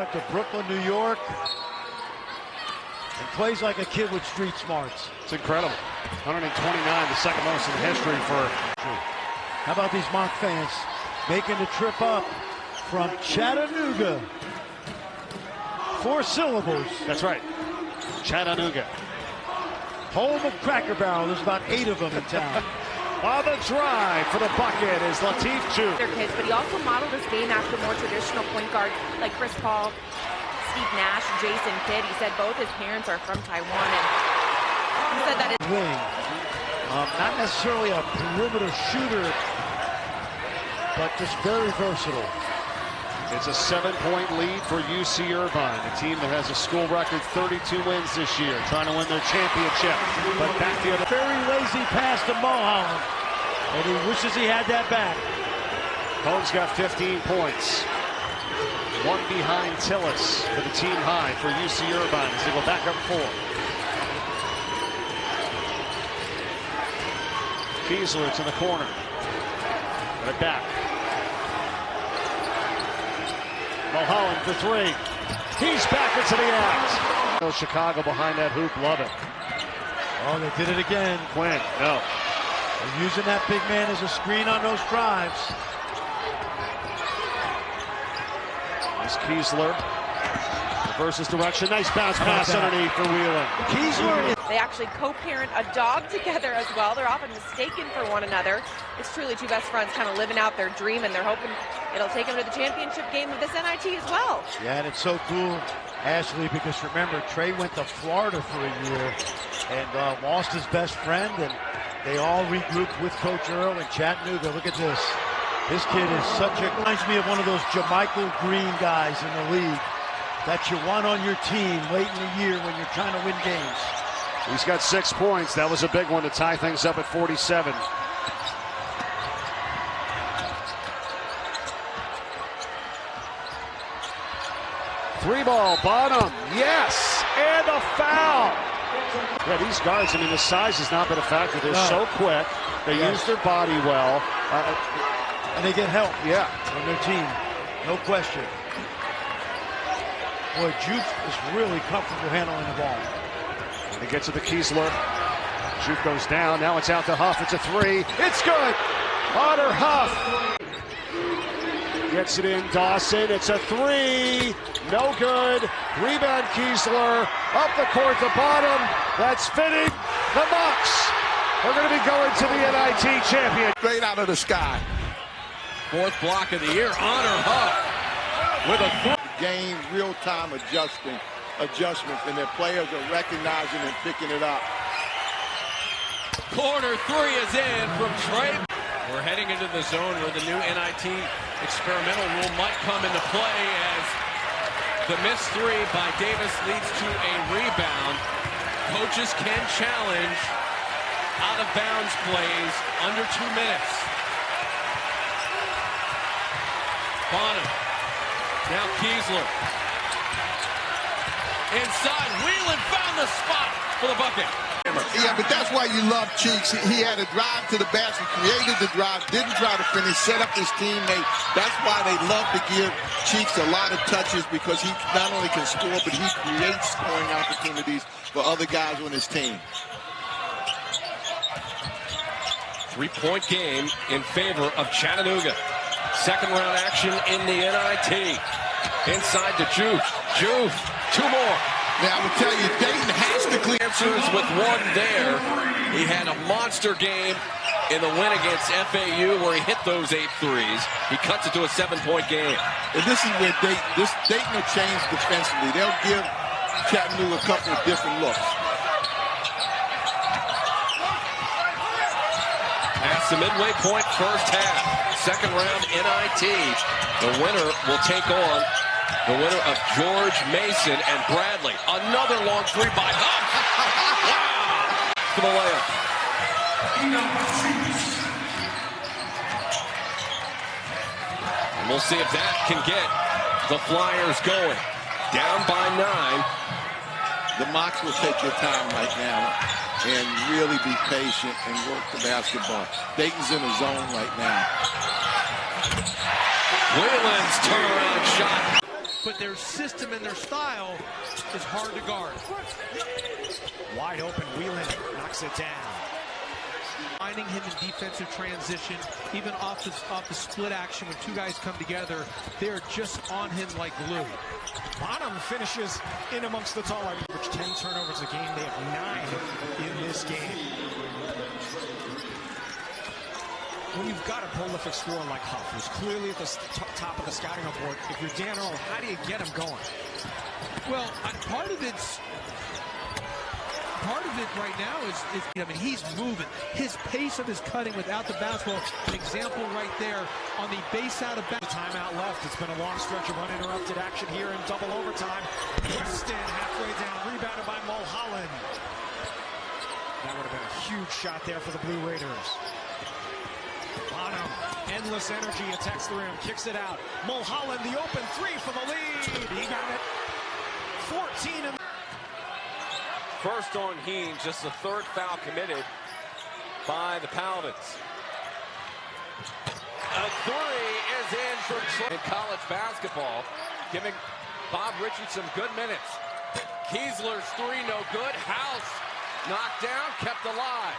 product of Brooklyn, New York, and plays like a kid with street smarts. It's incredible. 129, the second most in history for... How about these mock fans making the trip up from Chattanooga? 4 syllables. That's right. Chattanooga. Home of Cracker Barrel. There's about 8 of them in town. On the drive for the bucket is Latif Ju. Their kids, but he also modeled his game after more traditional point guards like Chris Paul, Steve Nash, Jason Kidd. He said both his parents are from Taiwan, and he said that it's wing. Not necessarily a perimeter shooter, but just very versatile. It's a 7-point lead for UC Irvine, a team that has a school record 32 wins this year, trying to win their championship. But back the other. Very lazy pass to Mulholland, and he wishes he had that back. Home's got 15 points. 1 behind Tillis for the team high for UC Irvine as they go back up 4. Keeslar to the corner. Got it back. Mulholland for 3. He's back into the act. Chicago behind that hoop, love it. Oh, they did it again. Quinn, no. They're using that big man as a screen on those drives. Nice Keeslar. Reverses direction. Nice bounce pass underneath for Wheelan. Keeslar. they actually co-parent a dog together as well. They're often mistaken for one another. It's truly 2 best friends kind of living out their dream, and they're hoping it'll take them to the championship game of this NIT as well. Yeah, and it's so cool, Ashley, because remember, Trey went to Florida for a year and lost his best friend, and they all regrouped with Coach Earl in Chattanooga. Look at this. This kid is reminds me of one of those Jermichael Green guys in the league that you want on your team late in the year when you're trying to win games. He's got 6 points. That was a big one to tie things up at 47. Three ball, bottom, yes, and a foul. Yeah, these guards, I mean, the size has not been a factor. They're so quick. They use their body well. And they get help, yeah, from their team, no question. Boy, Juke is really comfortable handling the ball. And they get to the Keeslar. Juke goes down. Now it's out to Huff. It's a 3. It's good. Otter Huff gets it in. Dawson. It's a 3. No good. Rebound Keeslar. Up the court, the bottom. That's fitting. The Bucks are going to be going to the NIT champion. Straight out of the sky. 4th block of the year. Honor Huff with a game, real-time adjustments, and their players are recognizing and picking it up. corner 3 is in from Trey. We're heading into the zone where the new NIT experimental rule might come into play as the missed 3 by Davis leads to a rebound. Coaches can challenge out-of-bounds plays under 2 minutes. Bonham. Now Keeslar. Inside, Wheelan found the spot for the bucket. Yeah, but that's why you love Cheeks. He had a drive to the basket, created the drive, didn't try to finish, set up his teammate. That's why they love to give Cheeks a lot of touches, because he not only can score, but he creates scoring opportunities for other guys on his team. 3-point game in favor of Chattanooga. Second round action in the NIT. Inside to Juve. Juve, 2 more. Now, I would tell you, Dayton has to clear. Answers with 1 there. He had a monster game in the win against FAU where he hit those 8 threes. He cuts it to a 7-point game. And this is where Dayton will change defensively. They'll give Chattanooga a couple of different looks. Past the midway point, first half. Second round NIT. The winner will take on the winner of George Mason and Bradley. Another long 3 by Huff. Wow! For the layup. And we'll see if that can get the Flyers going. Down by 9. The Mocs will take their time right now and really be patient and work the basketball. Dayton's in a zone right now. Wheelan's turnaround shot. but their system and their style is hard to guard. Wide open, Whelan knocks it down. Finding him in defensive transition, even off the split action when two guys come together, they're just on him like glue. Bonham finishes in amongst the tall, average 10 turnovers a game. They have 9 in this game. When you've got a prolific scorer like Huff, who's clearly at the top of the scouting report, if you're Dan Earl, how do you get him going? Well, part of it right now is I mean, he's moving. His pace of his cutting without the basketball, an example right there on the base out of bounds. Timeout left. It's been a long stretch of uninterrupted action here in double overtime. Weston halfway down, rebounded by Mulholland. That would have been a huge shot there for the Blue Raiders. Bonham, endless energy, attacks the rim, kicks it out. Mulholland, the open three for the lead. He got it. 14 and First on Heen, just the third foul committed by the Paladins. A three is in for Troy in college basketball, giving Bob Richardson good minutes. Keeslar's three, no good. House knocked down, kept alive.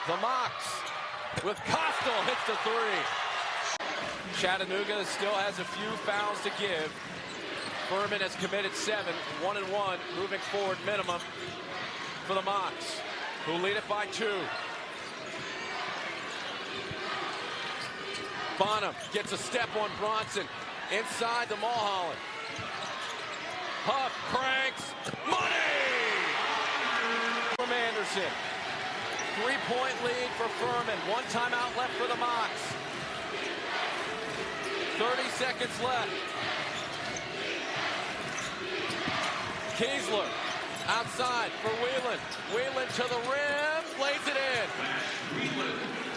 The Mocs with Coastal hits the three. Chattanooga still has a few fouls to give. Furman has committed 7, 1-1, moving forward minimum for the Mocs, who lead it by 2. Bonham gets a step on Bronson inside to Mulholland. Huff cranks, money from Anderson. 3-point lead for Furman. 1 timeout left for the Mocs. 30 seconds left. Keeslar outside for Whelan. Whelan to the rim, lays it in.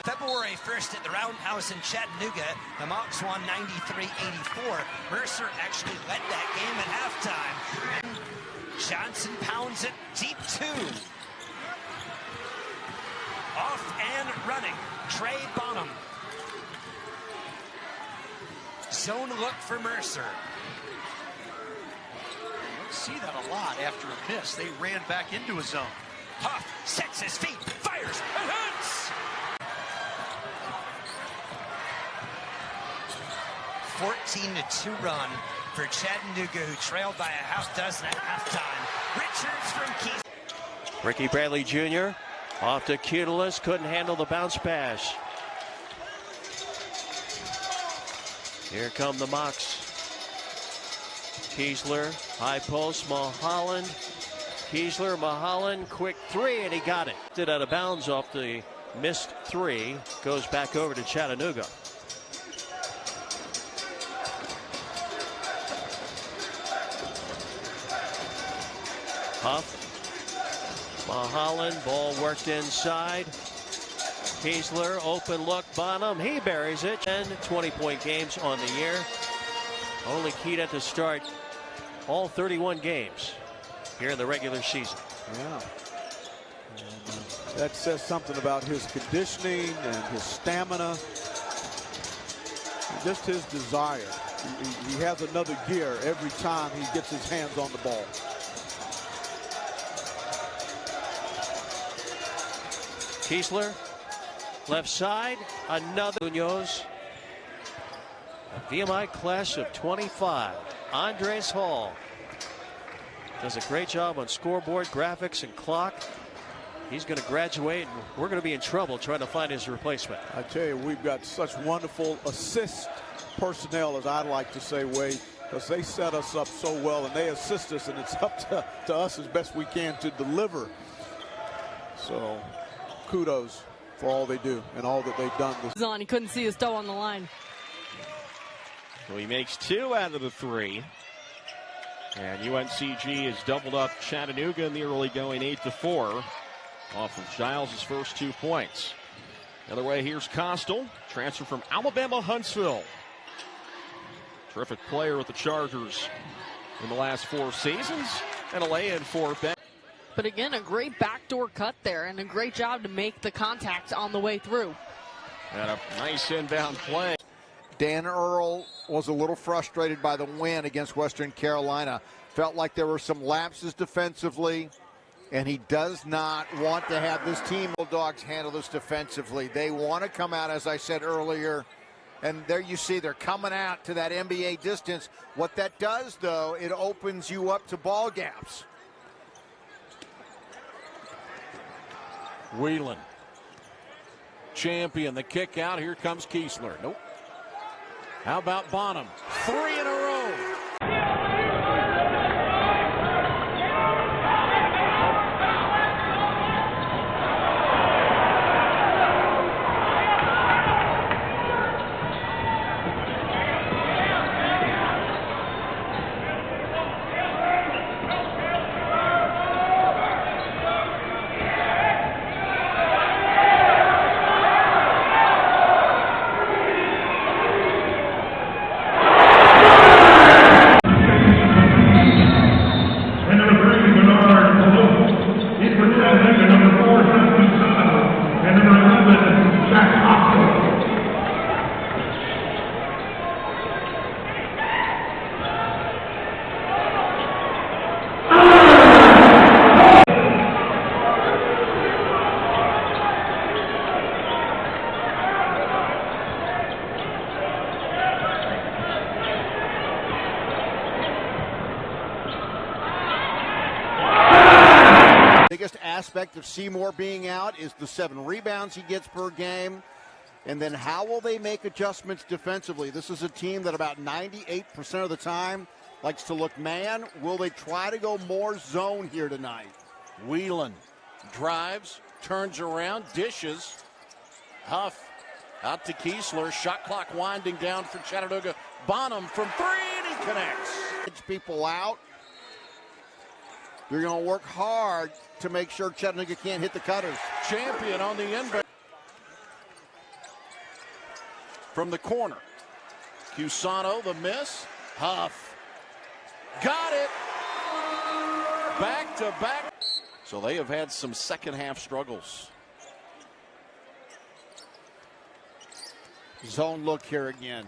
February 1st at the Roundhouse in Chattanooga, the Mocs won 93-84. Mercer actually led that game at halftime. Johnson pounds it deep 2. Off and running, Trey Bonham. Zone look for Mercer. See that a lot after a miss. They ran back into a zone. Huff sets his feet, fires, and hits! 14-2 run for Chattanooga, who trailed by a half dozen at halftime. Richards from Keeslar. Ricky Bradley Jr. off to Cutalis, couldn't handle the bounce pass. Here come the Mocs. Keeslar, high post, Mulholland. Keeslar, Mulholland, quick three, and he got it. Did out of bounds off the missed three. Goes back over to Chattanooga. Huff, Mulholland, ball worked inside. Keeslar, open look, Bonham, he buries it. And 20-point games on the year. Only Keita to start all 31 games here in the regular season. Yeah. That says something about his conditioning and his stamina. Just his desire. He has another gear every time he gets his hands on the ball. Keeslar, left side, another. Munoz. A VMI class of 25. Andres Hall does a great job on scoreboard, graphics, and clock. He's going to graduate, and we're going to be in trouble trying to find his replacement. I tell you, we've got such wonderful assist personnel, as I like to say, Wade, because they set us up so well, and they assist us, and it's up to us as best we can to deliver. So kudos for all they do and all that they've done. He couldn't see his toe on the line. So he makes 2 out of the 3. And UNCG has doubled up Chattanooga in the early going 8-4 off of Giles' first 2 points. The other way, here's Coastal, transfer from Alabama Huntsville. Terrific player with the Chargers in the last 4 seasons, and a lay-in for Ben. But again, a great backdoor cut there and a great job to make the contact on the way through. And a nice inbound play. Dan Earl was a little frustrated by the win against Western Carolina. Felt like there were some lapses defensively, and he does not want to have this team. Bulldogs handle this defensively. They want to come out, as I said earlier, and there you see they're coming out to that NBA distance. What that does, though, it opens you up to ball gaps. Whelan. Champion, the kick out. Here comes Keeslar. Nope. How about Bonham? 3 in a row. Biggest aspect of Seymour being out is the 7 rebounds he gets per game. And then how will they make adjustments defensively? This is a team that about 98% of the time likes to look man. Will they try to go more zone here tonight? Whelan drives, turns around, dishes. Huff out to Keeslar. Shot clock winding down for Chattanooga. Bonham from 3, and he connects. It's people out. They're going to work hard to make sure Chattanooga can't hit the cutters. Champion on the inbound. From the corner. Cusano, the miss. Huff. Got it. Back to back. So they have had some second half struggles. Zone look here again.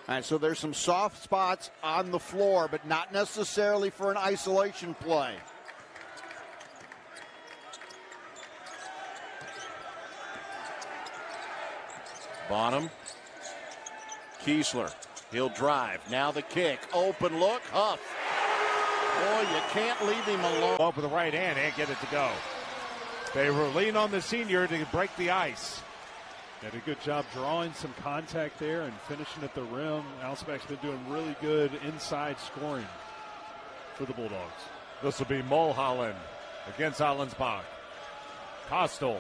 All right, so there's some soft spots on the floor, but not necessarily for an isolation play. Bonham. Keeslar. He'll drive. Now the kick. Open look. Huff. Boy, you can't leave him alone. Up with the right hand and get it to go. They were leaning on the senior to break the ice. Did a good job drawing some contact there and finishing at the rim. Alsbach's been doing really good inside scoring for the Bulldogs. This will be Mulholland against Allensbach. Kostel.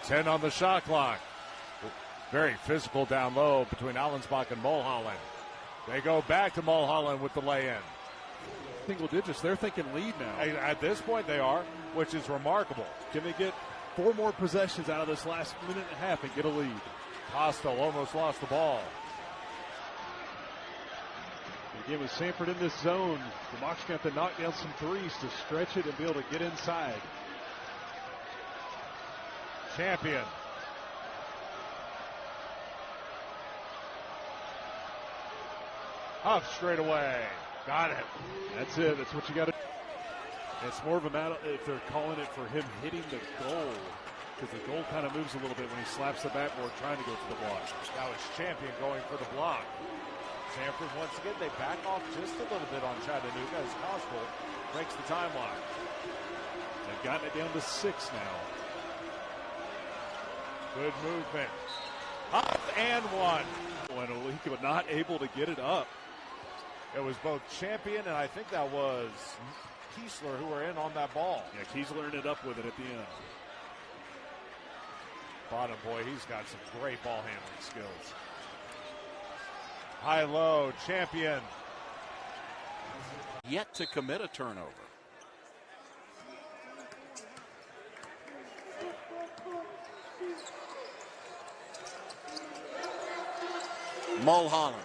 Ten on the shot clock. Very physical down low between Allensbach and Mulholland. They go back to Mulholland with the lay-in. Single digits, they're thinking lead now. At this point they are, which is remarkable. Can they get 4 more possessions out of this last minute and a half and get a lead? Kostel almost lost the ball. Again, with Sanford in this zone, DeMock's got to knock down some threes to stretch it and be able to get inside. Champion. Huff straight away. Got it. That's it. That's what you got to do. It's more of a matter if they're calling it for him hitting the goal, because the goal kind of moves a little bit when he slaps the backboard trying to go for the block. Now it's Champion going for the block. Sanford, once again, they back off just a little bit on Chattanooga as Kostel breaks the timeline. They've gotten it down to 6 now. Good movement. Up and one. When he was not able to get it up. It was both Champion and I think that was Keeslar who were in on that ball. Yeah, Keeslar ended up with it at the end. Bottom boy, he's got some great ball handling skills. High-low, Champion. Yet to commit a turnover. Mulholland.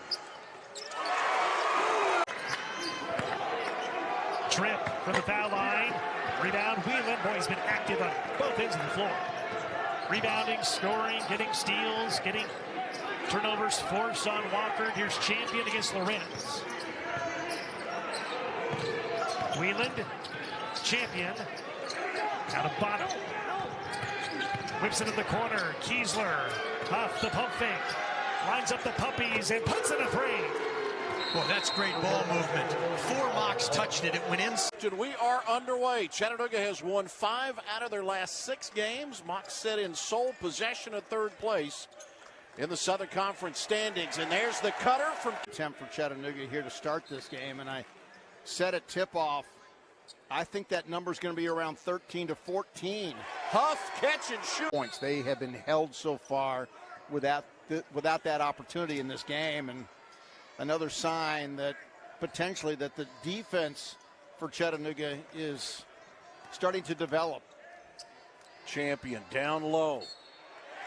Tripp from the foul line. Rebound, Whelan. Boy, he's been active on both ends of the floor. Rebounding, scoring, getting steals, getting turnovers forced on Walker. Here's Champion against Lorenz. Wheeland, Champion, out of bottom. Whips it in the corner. Keeslar, Huff the pump fake. Lines up the puppies and puts in a three. Boy, that's great ball movement. 4 Mocs touched it. It went in. We are underway. Chattanooga has won 5 out of their last 6 games. Mocs sit in sole possession of 3rd place in the Southern Conference standings. And there's the cutter from attempt for Chattanooga here to start this game. And I said at tip-off, I think that number's going to be around 13 to 14. Huff catch and shoot. Points. They have been held so far without that opportunity in this game, and another sign that potentially that the defense for Chattanooga is starting to develop. Champion down low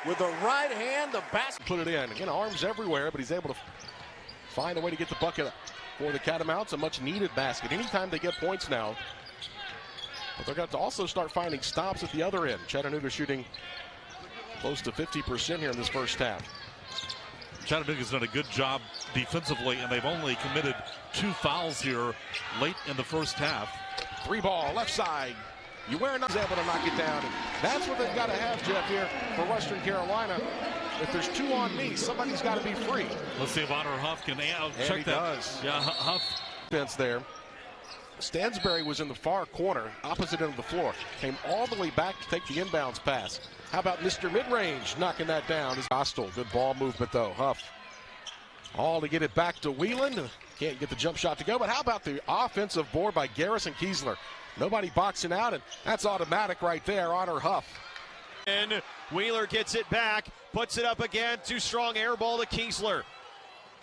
with the right hand, the basket. Put it in. Again, arms everywhere, but he's able to find a way to get the bucket for the Catamounts. A much needed basket. Anytime they get points now, but they're going to also start finding stops at the other end. Chattanooga shooting close to 50% here in this first half. Chattanooga's done a good job defensively, and they've only committed 2 fouls here late in the first half. 3-ball, left side. You wear not able to knock it down. And that's what they've got to have, Jeff, here for Western Carolina. If there's 2 on me, somebody's got to be free. Let's see if Otter Huff can check he that. Does. Yeah, Huff. Defense there. Stansberry was in the far corner, opposite end of the floor. Came all the way back to take the inbounds pass. How about Mr. Midrange knocking that down? Hostile. Good ball movement, though. Huff. All to get it back to Wheeland. Can't get the jump shot to go, but how about the offensive board by Garrison Keeslar? Nobody boxing out, and that's automatic right there. Otter Huff. And Wheeler gets it back, puts it up again. Too strong air ball to Keeslar.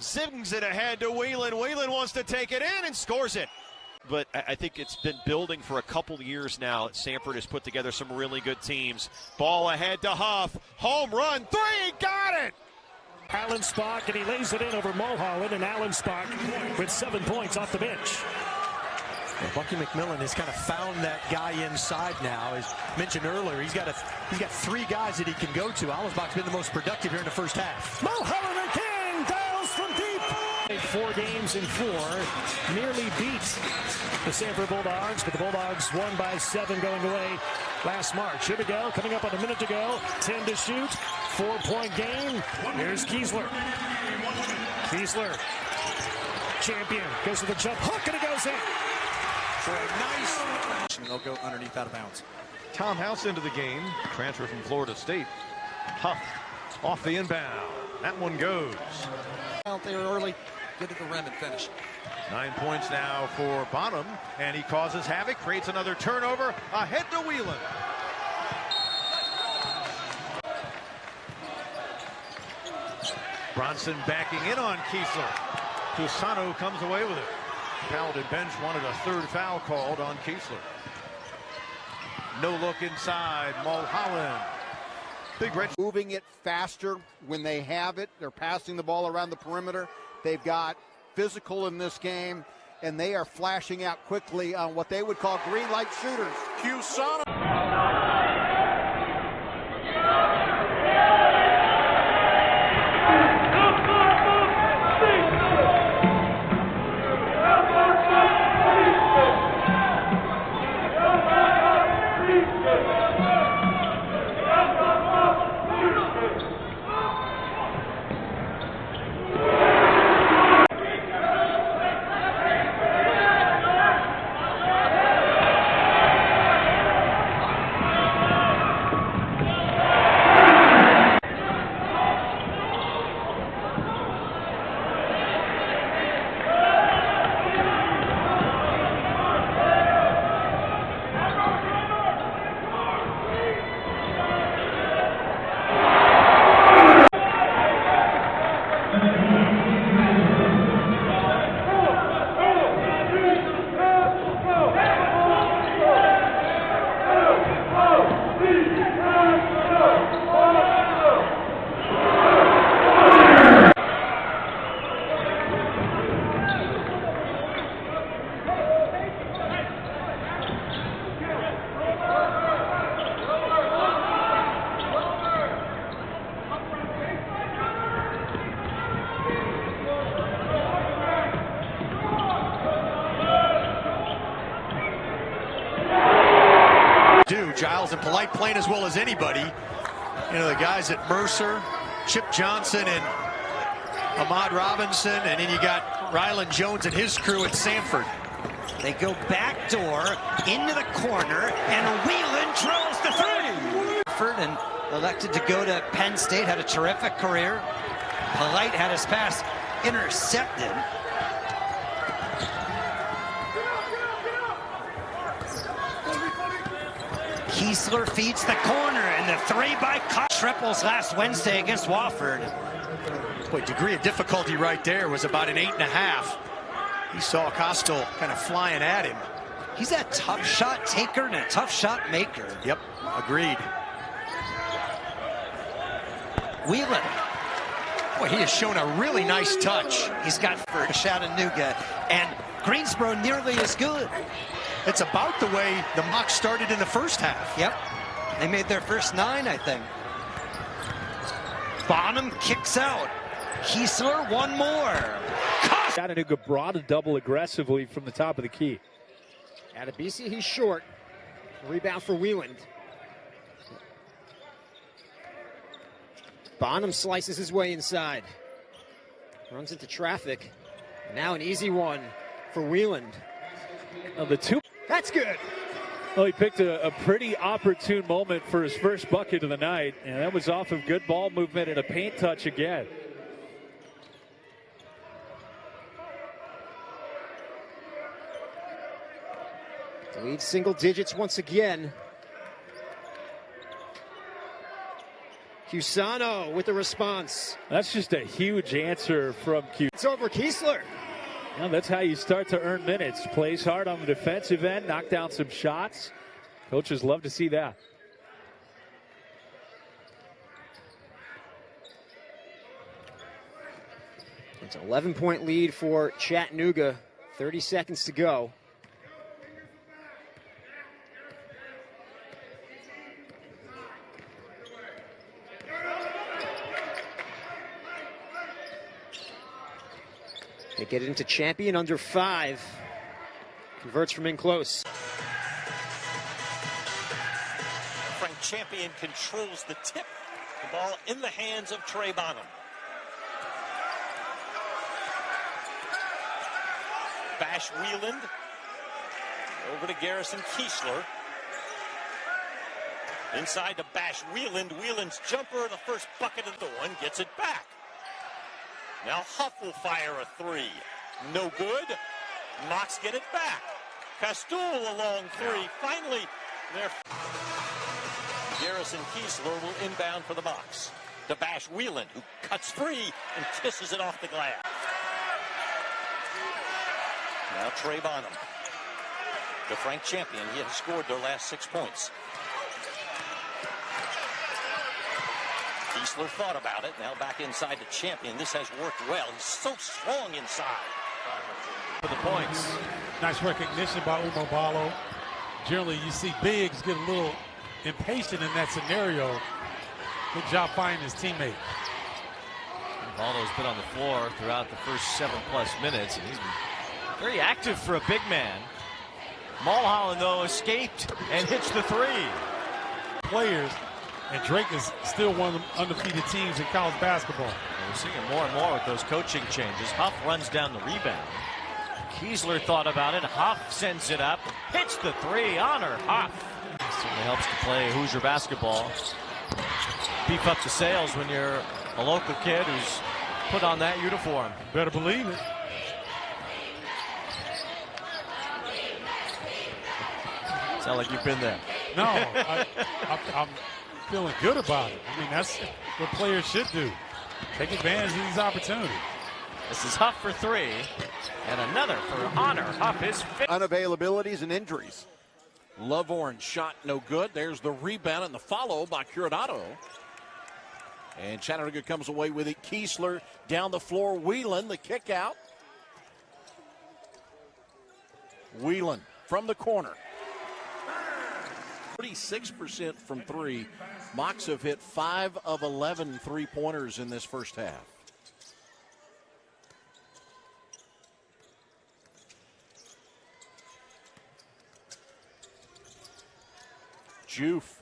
Zings it ahead to Wheeland. Wheeland wants to take it in and scores it. But I think it's been building for a couple years now. Sanford has put together some really good teams. Ball ahead to Huff. Home run, 3, got it! Allen Spock, and he lays it in over Mulholland, and Allen Spock with 7 points off the bench. Well, Bucky McMillan has kind of found that guy inside now. As mentioned earlier, he's got 3 guys that he can go to. Allenbach's been the most productive here in the first half. Mulholland again, dials from deep. 4 games in 4, nearly beat the Sanford Bulldogs, but the Bulldogs won by 7 going away last March. Here we go, coming up on a minute to go, 10 to shoot, 4-point game. Here's Keeslar. Keeslar, Champion, goes to the jump hook, and it goes in. For a nice... And they'll go underneath out of bounds. Tom House into the game, transfer from Florida State. Huff off the inbound. That one goes. Out there early, get to the rim and finish. 9 points now for Bonham, and he causes havoc, creates another turnover, ahead to Wheeland. Bronson backing in on Keeslar. Tusano comes away with it. Paladin bench wanted a 3rd foul called on Keeslar. No look inside, Mulholland. Big red. Moving it faster when they have it. They're passing the ball around the perimeter. They've got physical in this game, and they are flashing out quickly on what they would call green light shooters. Tusano. Giles and Polite playing as well as anybody. You know, the guys at Mercer, Chip Johnson and Ahmad Robinson, and then you got Rylan Jones and his crew at Sanford. They go backdoor into the corner, and Whelan drills the three. And elected to go to Penn State, had a terrific career. Polite had his pass intercepted. Keeslar feeds the corner, and the three by triples last Wednesday against Wofford. Boy, degree of difficulty right there was about an 8.5. He saw Coastal kind of flying at him. He's a tough shot taker and a tough shot maker. Yep, agreed. Whelan. Boy, he has shown a really nice touch. He's got for Chattanooga, and Greensboro nearly as good. It's about the way the Mocs started in the first half. Yep. They made their first 9, I think. Bonham kicks out. Keeslar, one more. Chattanooga brought a double aggressively from the top of the key. Adebisi, he's short. Rebound for Whelan. Bonham slices his way inside. Runs into traffic. Now an easy one for Whelan. The two. That's good. Well, he picked a pretty opportune moment for his first bucket of the night, and that was off of good ball movement and a paint touch again. Lead single digits once again. Cusano with the response. That's just a huge answer from Q. It's over Keeslar. Well, that's how you start to earn minutes. Plays hard on the defensive end, knock down some shots. Coaches love to see that. It's an 11-point lead for Chattanooga. 30 seconds to go. They get it into Champion under 5. Converts from in close. Frank Champion controls the tip. The ball in the hands of Trey Bonham. Bash Whelan. Over to Garrison Keeslar. Inside to Bash Whelan. Whelan's jumper, the first bucket of the one, gets it back. Now Huff will fire a 3. No good. Mocs get it back. Castool a long 3. Finally, Garrison Keeslar will inbound for the Mocs. To Bash Whelan, who cuts free and kisses it off the glass. Now Trey Bonham. To Frank Champion. He had scored their last 6 points. Keeslar thought about it. Now back inside the Champion. This has worked well. He's so strong inside. For the points. Nice recognition by Umobalo. Generally, you see bigs get a little impatient in that scenario. Good job finding his teammate. Umbalo's been on the floor throughout the first 7+ minutes, and he's been very active for a big man. Mulholland, though, escaped and hits the 3. Players. And Drake is still one of the undefeated teams in college basketball. And we're seeing it more and more with those coaching changes. Huff runs down the rebound. Keeslar thought about it. Huff sends it up. Hits the 3. Honor Huff. Certainly helps to play Hoosier basketball. Beef up the sales when you're a local kid who's put on that uniform. Better believe it. Sound like you've been there. No, I'm feeling good about it. I mean, that's what players should do. Take advantage of these opportunities. This is Huff for 3, and another for Honor. Huff is unavailabilities and injuries. Loveorn shot no good. There's the rebound and the follow by Curanado. And Chattanooga comes away with it. Keeslar down the floor. Whelan, the kick out. Whelan from the corner. 46% from 3. Mocs have hit 5 of 11 3-pointers in this first half. Juve.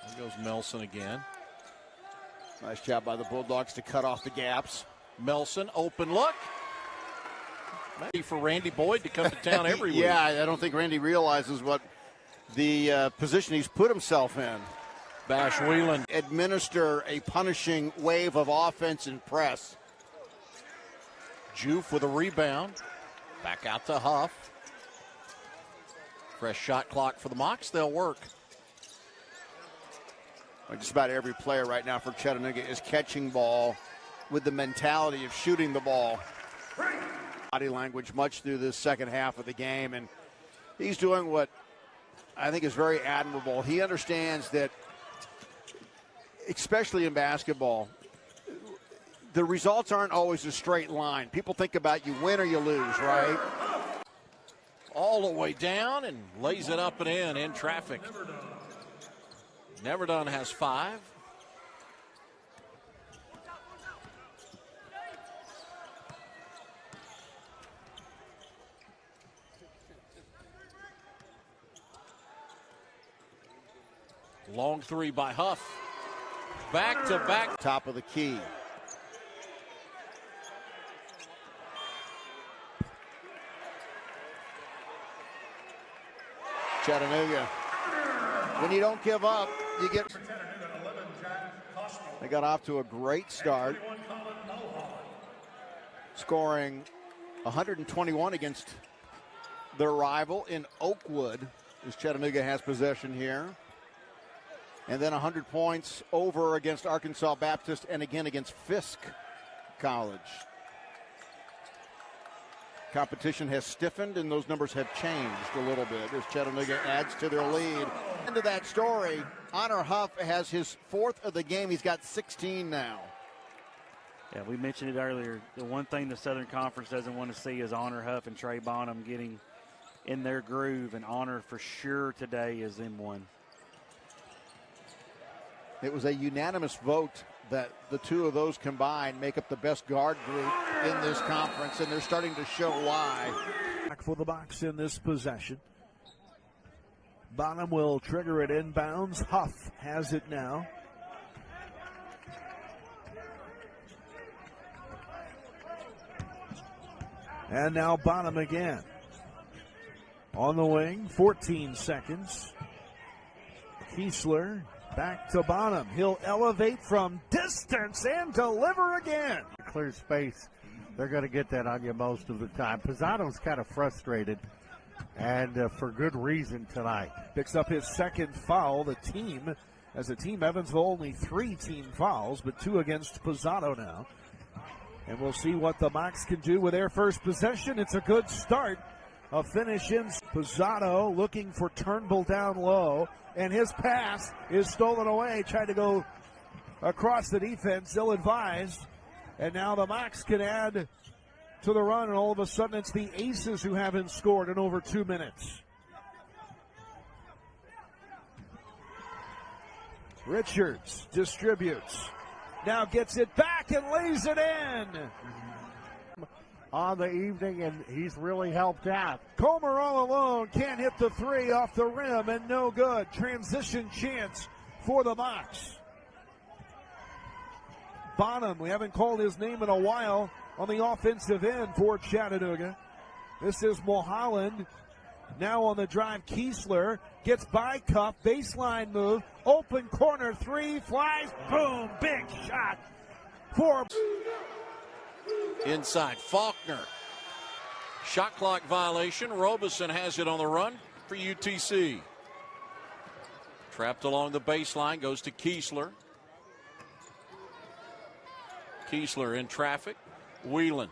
There goes Melson again. Nice job by the Bulldogs to cut off the gaps. Melson, open look. Maybe for Randy Boyd to come to town every week. Yeah, I don't think Randy realizes what the position he's put himself in. Bash Whelan. Administer a punishing wave of offense and press. Juve with a rebound. Back out to Huff. Fresh shot clock for the Mocs. They'll work. Just about every player right now for Chattanooga is catching ball with the mentality of shooting the ball. Body language much through this second half of the game, and he's doing what I think is very admirable. He understands that, especially in basketball, the results aren't always a straight line. People think about you win or you lose, right? All the way down and lays it up and in traffic. Never Done has 5. Long 3 by Huff. Back to back. Top of the key. Chattanooga. When you don't give up, you get. They got off to a great start, scoring 121 against their rival in Oakwood, as Chattanooga has possession here. And then 100 points over against Arkansas Baptist and again against Fisk College. Competition has stiffened and those numbers have changed a little bit as Chattanooga adds to their lead. Into that story, Honor Huff has his 4th of the game. He's got 16 now. Yeah, we mentioned it earlier. The one thing the Southern Conference doesn't want to see is Honor Huff and Trey Bonham getting in their groove, and Honor for sure today is in one. It was a unanimous vote that the two of those combined make up the best guard group in this conference, and they're starting to show why. Back for the Mocs in this possession. Bonham will trigger it inbounds. Huff has it now. And now Bonham again. On the wing, 14 seconds. Keeslar back to Bonham. He'll elevate from distance and deliver again. Clear space. They're going to get that on you most of the time. Pizzano's kind of frustrated, and for good reason tonight. Picks up his second foul. The team, as a team, Evansville only 3 team fouls, but 2 against Pizzano now. And we'll see what the Mocs can do with their first possession. It's a good start. A finish in. Pizzano looking for Turnbull down low, and his pass is stolen away. Tried to go across the defense, ill-advised. And now the Mocs can add to the run, and all of a sudden it's the Aces who haven't scored in over 2 minutes. Richards distributes. Now gets it back and lays it in. On the evening, and he's really helped out. Comer all alone, can't hit the 3 off the rim, and no good. Transition chance for the Mocs. Bonham, we haven't called his name in a while on the offensive end for Chattanooga. This is Mulholland. Now on the drive, Keeslar gets by Cuff, baseline move, open corner 3, flies, boom, big shot for. Inside, Faulkner. Shot clock violation. Robeson has it on the run for UTC. Trapped along the baseline, goes to Keeslar. Keeslar in traffic. Whelan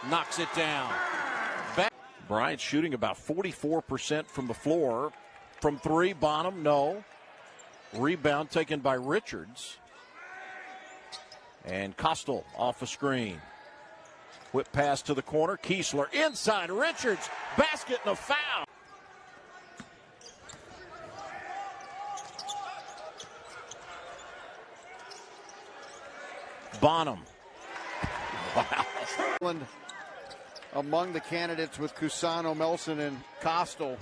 knocks it down. Back. Bryant shooting about 44% from the floor. From 3, Bonham, no. Rebound taken by Richards. And Costal off a screen. Whip pass to the corner. Keeslar inside. Richards. Basket and a foul. Bonham. Wow. among the candidates with Cusano, Melson, and Costal.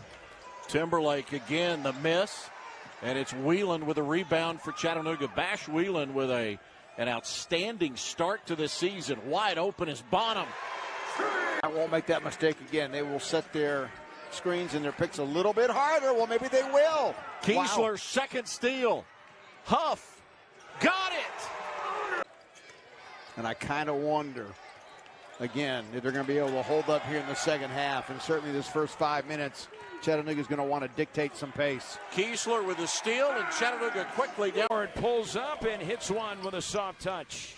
Timberlake again, the miss. And it's Whelan with a rebound for Chattanooga. Bash Whelan with an outstanding start to the season. Wide open is Bonham. I won't make that mistake again. They will set their screens and their picks a little bit harder. Well, maybe they will. Keeslar, Wow. second steal. Huff, got it. And I kind of wonder, again, if they're going to be able to hold up here in the second half. And certainly this first 5 minutes, Chattanooga's going to want to dictate some pace. Keeslar with a steal, and Chattanooga quickly down. Pulls up and hits one with a soft touch.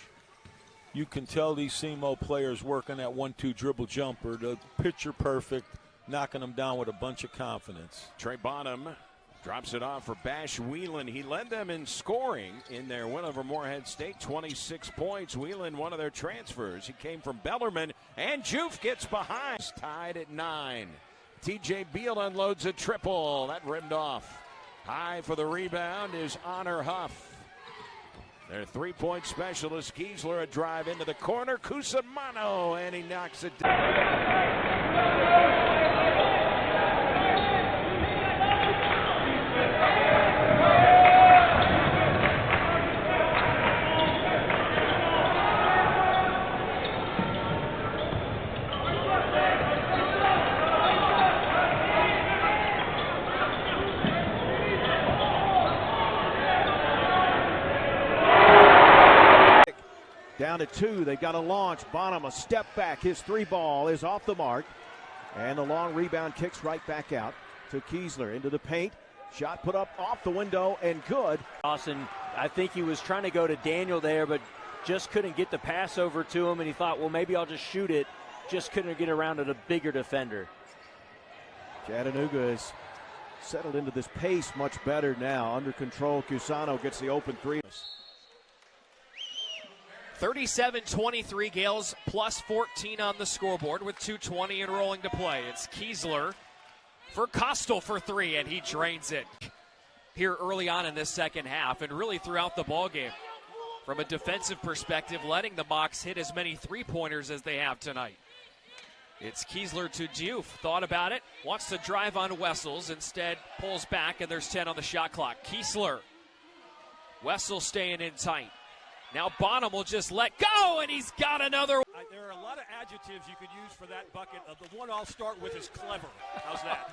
You can tell these SEMO players working that 1-2 dribble jumper. The picture perfect, knocking them down with a bunch of confidence. Trey Bonham drops it off for Bash Whelan. He led them in scoring in their win over Morehead State, 26 points. Whelan, one of their transfers. He came from Bellarmine, and Juve gets behind. Tied at 9. TJ Beal unloads a triple. That rimmed off. High for the rebound is Honor Huff. Their three-point specialist, Keeslar, a drive into the corner. Cusimano, and he knocks it down. Down to 2, they've got a launch. Bonham, a step back. His three ball is off the mark. And the long rebound kicks right back out to Keeslar into the paint. Shot put up off the window and good. Dawson, I think he was trying to go to Daniel there, but just couldn't get the pass over to him. And he thought, well, maybe I'll just shoot it. Just couldn't get around to the bigger defender. Chattanooga is settled into this pace much better now. Under control, Cusano gets the open three. 37-23, Gales plus 14 on the scoreboard with 2:20 and rolling to play. It's Keeslar for Costal for 3, and he drains it here early on in this second half and really throughout the ballgame. From a defensive perspective, letting the Mocs hit as many three-pointers as they have tonight. It's Keeslar to Diouf. Thought about it, wants to drive on Wessels, instead pulls back, and there's 10 on the shot clock. Keeslar, Wessels staying in tight. Now Bonham will just let go, and he's got another. There are a lot of adjectives you could use for that bucket. The one I'll start with is clever. How's that?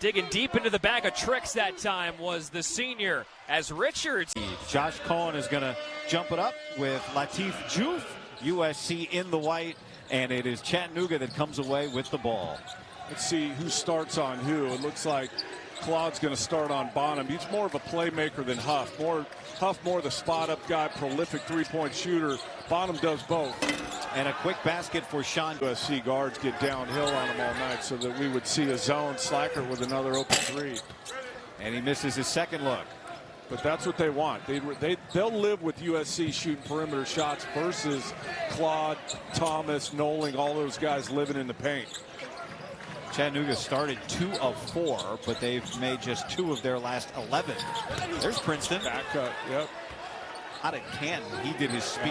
Digging deep into the bag of tricks that time was the senior as Richards. Josh Cohen is going to jump it up with Latif Diouf, USC in the white, and it is Chattanooga that comes away with the ball. Let's see who starts on who. It looks like Claude's going to start on Bonham. He's more of a playmaker than Huff. Huff more the spot-up guy, prolific three-point shooter. Bonham does both. And a quick basket for Sean. USC guards get downhill on him all night so that we would see a zone slacker with another open three. And he misses his second look. But that's what they want. They'll live with USC shooting perimeter shots versus Claude, Thomas, Noling, all those guys living in the paint. Chattanooga started 2 of 4, but they've made just 2 of their last 11. There's Princeton. Back cut, yep. Out at Canton, he did his speech.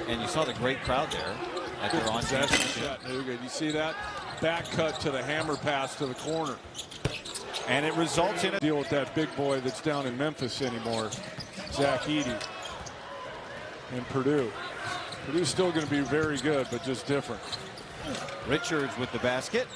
And you saw the great crowd there at their on Chattanooga. You see that? Back cut to the hammer pass to the corner. And it results in a deal with that big boy that's down in Memphis anymore, Zach Edey in Purdue. Purdue's still going to be very good, but just different. Richards with the basket.